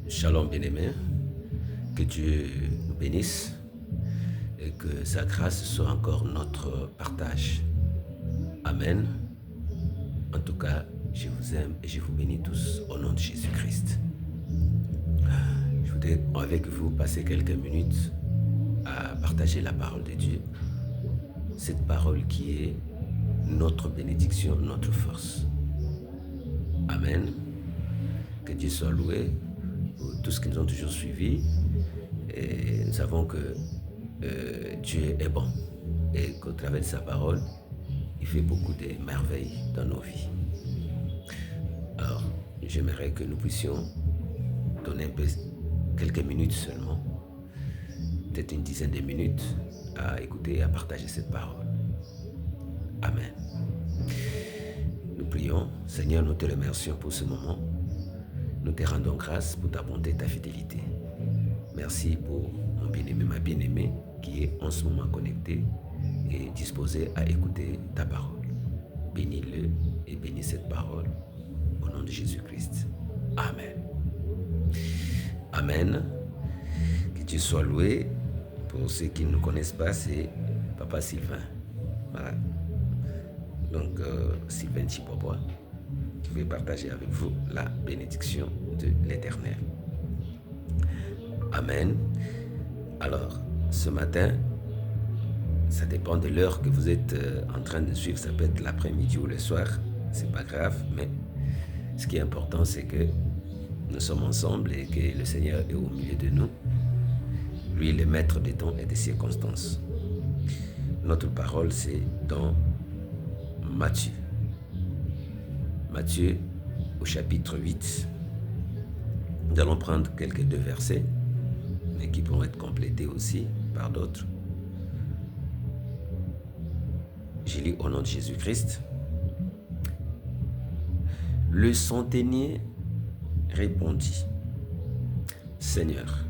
Shalom bien-aimé, que Dieu nous bénisse et que sa grâce soit encore notre partage. Amen. En tout cas, je vous aime et je vous bénis tous au nom de Jésus-Christ. Je voudrais avec vous passer quelques minutes à partager la parole de Dieu. Cette parole qui est notre bénédiction, notre force. Amen. Que Dieu soit loué pour tous qui nous ont toujours suivis. Et nous savons que Dieu est bon et qu'au travers de sa parole, il fait beaucoup de merveilles dans nos vies. Alors, j'aimerais que nous puissions donner un peu, quelques minutes seulement, peut-être une dizaine de minutes, à écouter et à partager cette parole. Amen. Nous prions. Seigneur, nous te remercions pour ce moment. Nous te rendons grâce pour ta bonté et ta fidélité. Merci pour mon bien-aimé, ma bien-aimée, qui est en ce moment connecté et disposé à écouter ta parole. Bénis-le et bénis cette parole au nom de Jésus-Christ. Amen. Amen. Que Dieu soit loué. Pour ceux qui ne nous connaissent pas, c'est Papa Sylvain. Voilà. Donc, Sylvain Chipopois, je vais partager avec vous la bénédiction de l'Éternel. Amen. Alors, ce matin, ça dépend de l'heure que vous êtes en train de suivre. Ça peut être l'après-midi ou le soir. C'est pas grave, mais ce qui est important, c'est que nous sommes ensemble et que le Seigneur est au milieu de nous. Lui, le maître des temps et des circonstances. Notre parole, c'est dans Matthieu. Matthieu, au chapitre 8. Nous allons prendre quelques deux versets, mais qui pourront être complétés aussi par d'autres. Je lis au nom de Jésus-Christ. Le centenier répondit, « Seigneur,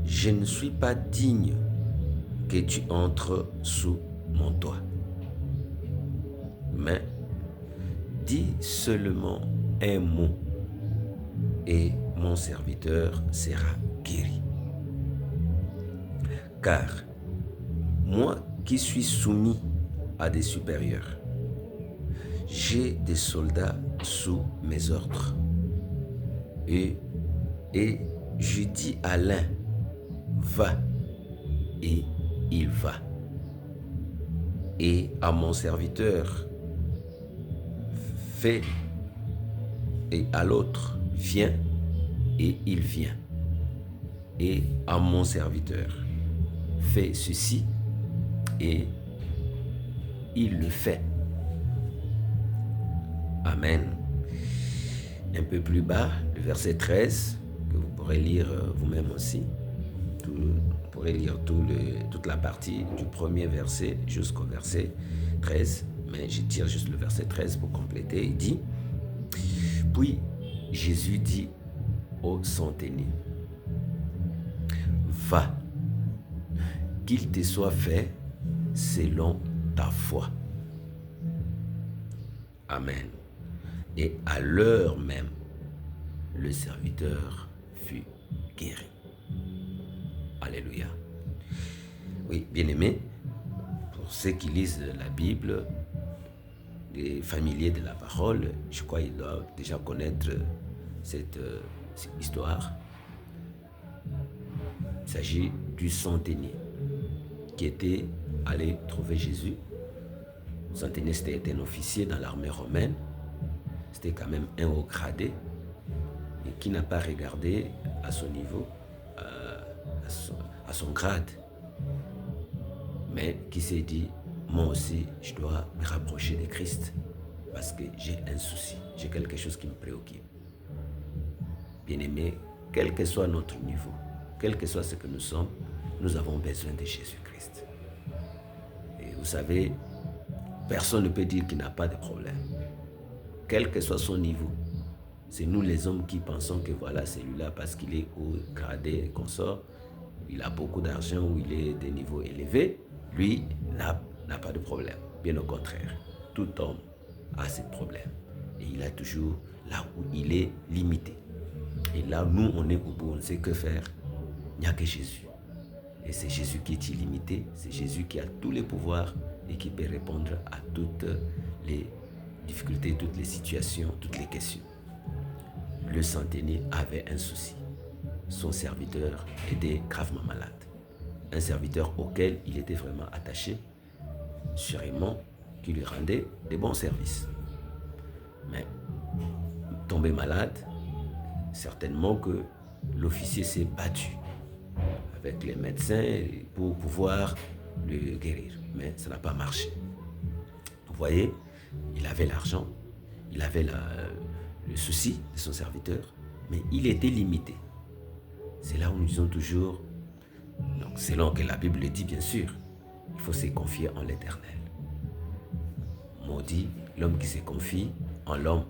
je ne suis pas digne que tu entres sous mon toit. Mais dis seulement un mot et mon serviteur sera guéri. Car moi qui suis soumis à des supérieurs, j'ai des soldats sous mes ordres. Et je dis à l'un, va, et il va. Et à mon serviteur, fais, et à l'autre, viens, et il vient. Et à mon serviteur, fais ceci, et il le fait. Amen. Un peu plus bas, le verset 13, que vous pourrez lire vous-même aussi. Vous pourrez lire toute la partie du premier verset jusqu'au verset 13, mais je tire juste le verset 13 pour compléter. Il dit, « Puis Jésus dit au centenier, « Va, qu'il te soit fait selon ta foi. » Amen. Et à l'heure même, le serviteur fut guéri. Alléluia. Oui, bien-aimés, pour ceux qui lisent la Bible, les familiers de la parole, je crois qu'ils doivent déjà connaître cette histoire. Il s'agit du centenier qui était allé trouver Jésus. Le centenier, c'était un officier dans l'armée romaine. C'était quand même un haut gradé et qui n'a pas regardé à son niveau, à son grade, mais qui s'est dit, moi aussi, je dois me rapprocher de Christ parce que j'ai un souci, j'ai quelque chose qui me préoccupe. Bien-aimés, quel que soit notre niveau, quel que soit ce que nous sommes, nous avons besoin de Jésus-Christ. Et vous savez, personne ne peut dire qu'il n'a pas de problème. Quel que soit son niveau, c'est nous les hommes qui pensons que voilà, celui-là, parce qu'il est haut gradé et qu'on sort, il a beaucoup d'argent ou il est de niveau élevé, lui n'a pas de problème. Bien au contraire, tout homme a ses problèmes. Et il a toujours là où il est limité. Et là, nous, on est au bout, on ne sait que faire. Il n'y a que Jésus. Et c'est Jésus qui est illimité, c'est Jésus qui a tous les pouvoirs et qui peut répondre à toutes les difficultés, toutes les situations, toutes les questions. Le centenier avait un souci. Son serviteur était gravement malade. Un serviteur auquel il était vraiment attaché, sûrement qui lui rendait des bons services. Mais tombé malade, certainement que l'officier s'est battu avec les médecins pour pouvoir le guérir. Mais ça n'a pas marché. Vous voyez, il avait l'argent, il avait le souci de son serviteur, mais il était limité. C'est là où nous disons toujours, donc selon que la Bible le dit bien sûr, il faut se confier en l'Éternel. Maudit l'homme qui se confie en l'homme,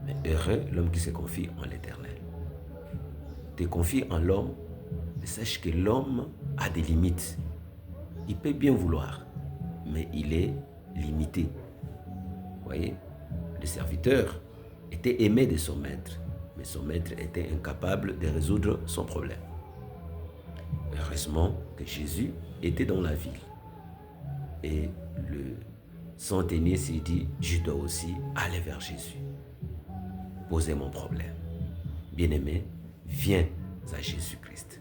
mais heureux l'homme qui se confie en l'Éternel. Te confies en l'homme, mais sache que l'homme a des limites. Il peut bien vouloir, mais il est limité. Vous voyez, le serviteur était aimé de son maître, mais son maître était incapable de résoudre son problème. Heureusement que Jésus était dans la ville. Et le centenier s'est dit, je dois aussi aller vers Jésus, poser mon problème. Bien-aimé, viens à Jésus-Christ.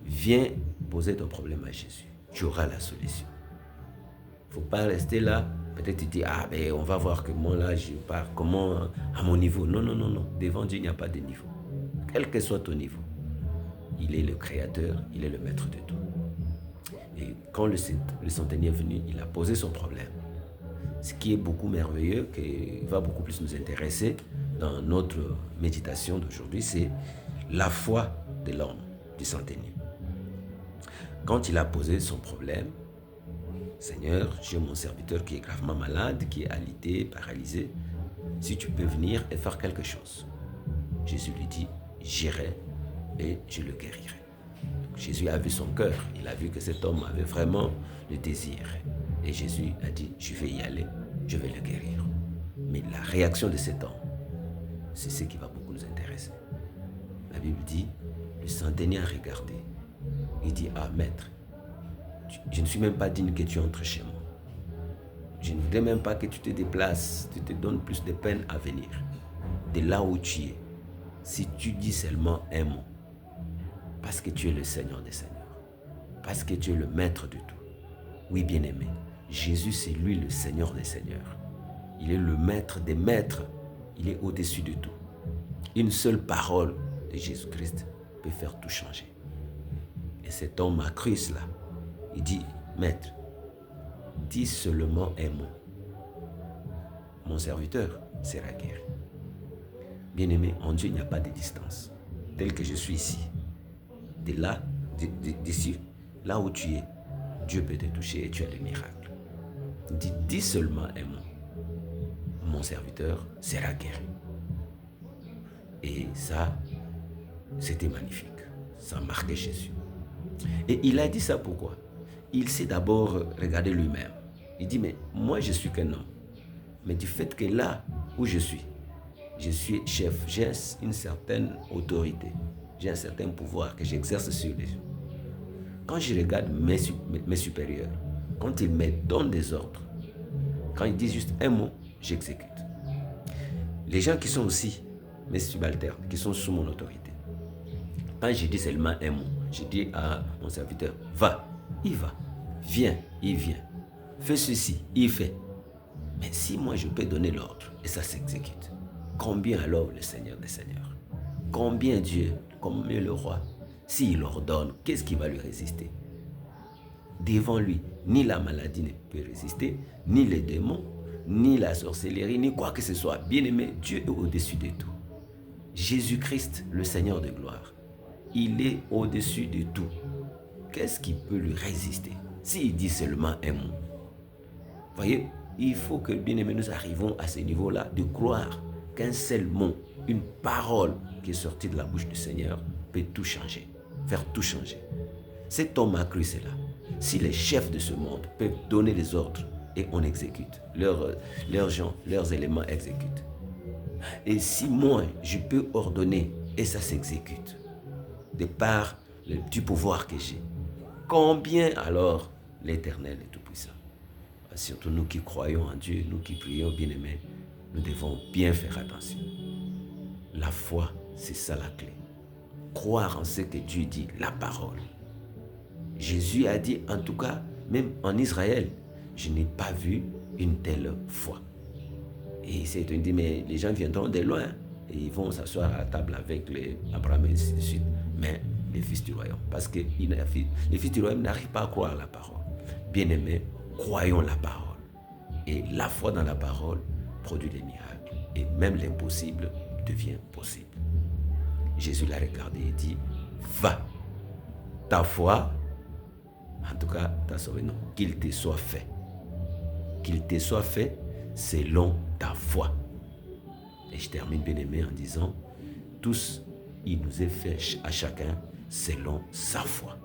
Viens poser ton problème à Jésus. Tu auras la solution. Il ne faut pas rester là. Peut-être tu dis, ah ben on va voir que moi là, je pars comment à mon niveau. Non, non, non, non. Devant Dieu, il n'y a pas de niveau. Quel que soit ton niveau. Il est le créateur, il est le maître de tout. Et quand le centenier est venu, il a posé son problème. Ce qui est beaucoup merveilleux, qui va beaucoup plus nous intéresser dans notre méditation d'aujourd'hui, c'est la foi de l'homme, du centenier. Quand il a posé son problème, Seigneur, j'ai mon serviteur qui est gravement malade, qui est alité, paralysé. Si tu peux venir et faire quelque chose. Jésus lui dit, j'irai et je le guérirai. Jésus a vu son cœur. Il a vu que cet homme avait vraiment le désir. Et Jésus a dit, je vais y aller, je vais le guérir. Mais la réaction de cet homme, c'est ce qui va beaucoup nous intéresser. La Bible dit, le centenier a regardé. Il dit, ah maître, je ne suis même pas digne que tu entres chez moi. Je ne voudrais même pas que tu te déplaces, tu te donnes plus de peine à venir. De là où tu es, si tu dis seulement un mot, parce que tu es le Seigneur des Seigneurs, parce que tu es le maître de tout. Oui, bien-aimé, Jésus, c'est lui le Seigneur des Seigneurs. Il est le maître des maîtres. Il est au-dessus de tout. Une seule parole de Jésus-Christ peut faire tout changer. Et cet homme a cru cela. Il dit, maître, dis seulement un mot. Mon serviteur sera guéri. Bien-aimé, en Dieu, il n'y a pas de distance. Tel que je suis ici, de là, d'ici, là où tu es, Dieu peut te toucher et tu as le miracle. Dis seulement un mot. Mon serviteur sera guéri. Et ça, c'était magnifique. Ça marquait Jésus. Et il a dit ça pourquoi? Il s'est d'abord regardé lui-même. Il dit, mais moi je suis qu'un homme. Mais du fait que là où je suis chef, j'ai une certaine autorité, j'ai un certain pouvoir que j'exerce sur les gens. Quand je regarde mes supérieurs, quand ils me donnent des ordres, quand ils disent juste un mot, j'exécute. Les gens qui sont aussi mes subalternes, qui sont sous mon autorité, quand je dis seulement un mot, je dis à mon serviteur, va, il va, viens, il vient, fais ceci, il fait. Mais si moi je peux donner l'ordre et ça s'exécute, combien alors le Seigneur des Seigneurs? Combien Dieu, combien le roi? S'il ordonne, qu'est-ce qui va lui résister? Devant lui, ni la maladie ne peut résister, ni les démons, ni la sorcellerie, ni quoi que ce soit. Bien-aimé, Dieu est au-dessus de tout. Jésus-Christ, le Seigneur de gloire, il est au-dessus de tout. Qu'est-ce qui peut lui résister s'il dit seulement un mot? Voyez, il faut que, bien-aimés, nous arrivons à ce niveau-là de croire qu'un seul mot, une parole qui est sortie de la bouche du Seigneur peut tout changer, faire tout changer. Cet homme a cru cela. Si les chefs de ce monde peuvent donner les ordres et on exécute, leurs gens, leurs éléments exécutent. Et si moi, je peux ordonner et ça s'exécute. De par du pouvoir que j'ai. Combien alors l'Éternel est tout-puissant? Surtout nous qui croyons en Dieu, nous qui prions, bien-aimés, nous devons bien faire attention. La foi, c'est ça la clé. Croire en ce que Dieu dit, la parole. Jésus a dit, en tout cas, même en Israël, je n'ai pas vu une telle foi. Et c'est on dit, mais les gens viendront de loin et ils vont s'asseoir à la table avec les Abraham et ainsi de suite. Mais les fils du royaume, parce que les fils du royaume n'arrivent pas à croire la parole. Bien-aimés, croyons la parole. Et la foi dans la parole produit des miracles. Et même l'impossible devient possible. Jésus l'a regardé et dit, va, ta foi, en tout cas, t'as sauvé, non, qu'il te soit fait. Qu'il te soit fait selon ta foi. Et je termine, bien-aimé, en disant, tous, il nous est fait à chacun selon sa foi.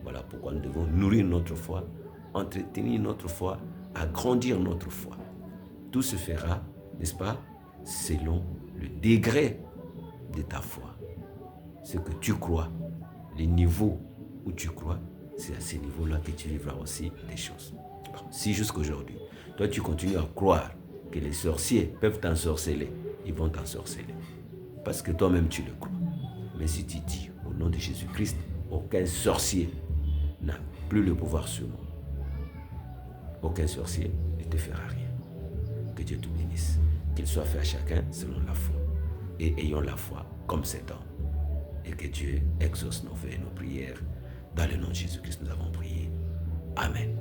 Voilà pourquoi nous devons nourrir notre foi, entretenir notre foi, agrandir notre foi. Tout se fera, n'est-ce pas, selon le degré de ta foi. Ce que tu crois, les niveaux où tu crois, c'est à ces niveaux-là que tu vivras aussi des choses. Bon, si jusqu'aujourd'hui, toi tu continues à croire que les sorciers peuvent t'ensorceler, ils vont t'ensorceler. Parce que toi-même tu le crois. Mais si tu dis, au nom de Jésus-Christ, aucun sorcier n'a plus le pouvoir sur moi. Aucun sorcier ne te fera rien. Que Dieu te bénisse. Qu'il soit fait à chacun selon la foi. Et ayons la foi comme cet homme. Et que Dieu exauce nos vœux et nos prières. Dans le nom de Jésus-Christ, nous avons prié. Amen.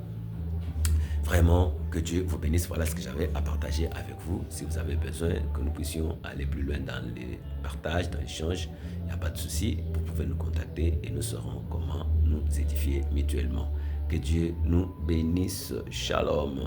Vraiment, que Dieu vous bénisse. Voilà ce que j'avais à partager avec vous. Si vous avez besoin que nous puissions aller plus loin dans les partages, dans l'échange, il n'y a pas de souci. Vous pouvez nous contacter et nous saurons comment nous édifier mutuellement. Que Dieu nous bénisse. Shalom.